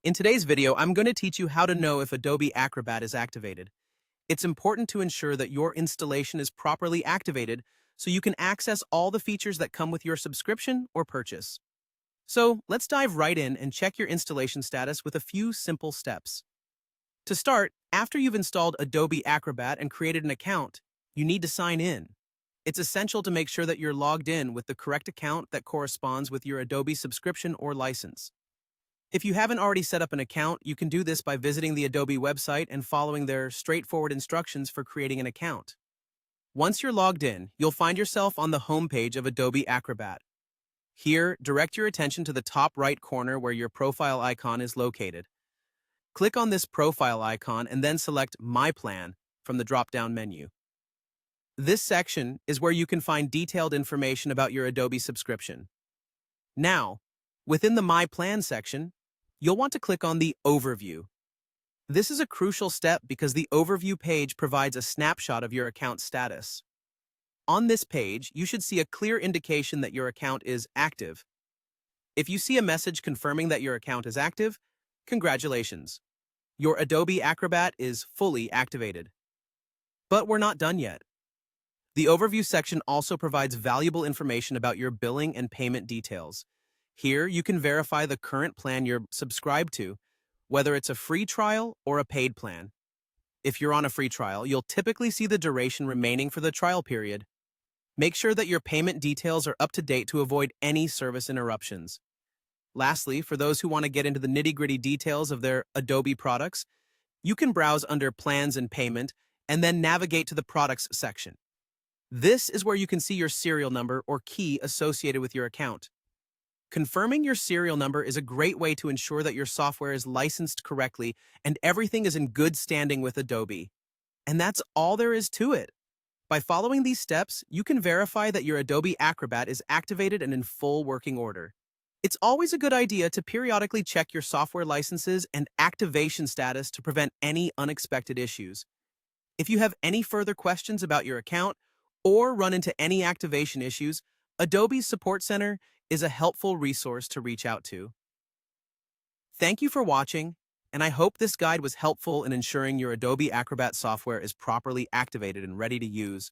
In today's video, I'm going to teach you how to know if Adobe Acrobat is activated. It's important to ensure that your installation is properly activated so you can access all the features that come with your subscription or purchase. So let's dive right in and check your installation status with a few simple steps. To start, after you've installed Adobe Acrobat and created an account, you need to sign in. It's essential to make sure that you're logged in with the correct account that corresponds with your Adobe subscription or license. If you haven't already set up an account, you can do this by visiting the Adobe website and following their straightforward instructions for creating an account. Once you're logged in, you'll find yourself on the home page of Adobe Acrobat. Here, direct your attention to the top right corner where your profile icon is located. Click on this profile icon and then select My Plan from the drop-down menu. This section is where you can find detailed information about your Adobe subscription. Now, within the My Plan section, you'll want to click on the Overview. This is a crucial step because the Overview page provides a snapshot of your account status. On this page, you should see a clear indication that your account is active. If you see a message confirming that your account is active, congratulations. Your Adobe Acrobat is fully activated. But we're not done yet. The Overview section also provides valuable information about your billing and payment details. Here, you can verify the current plan you're subscribed to, whether it's a free trial or a paid plan. If you're on a free trial, you'll typically see the duration remaining for the trial period. Make sure that your payment details are up to date to avoid any service interruptions. Lastly, for those who want to get into the nitty-gritty details of their Adobe products, you can browse under Plans and Payment and then navigate to the Products section. This is where you can see your serial number or key associated with your account. Confirming your serial number is a great way to ensure that your software is licensed correctly and everything is in good standing with Adobe. And that's all there is to it. By following these steps, you can verify that your Adobe Acrobat is activated and in full working order. It's always a good idea to periodically check your software licenses and activation status to prevent any unexpected issues. If you have any further questions about your account or run into any activation issues, Adobe's Support Center is a helpful resource to reach out to. Thank you for watching, and I hope this guide was helpful in ensuring your Adobe Acrobat software is properly activated and ready to use.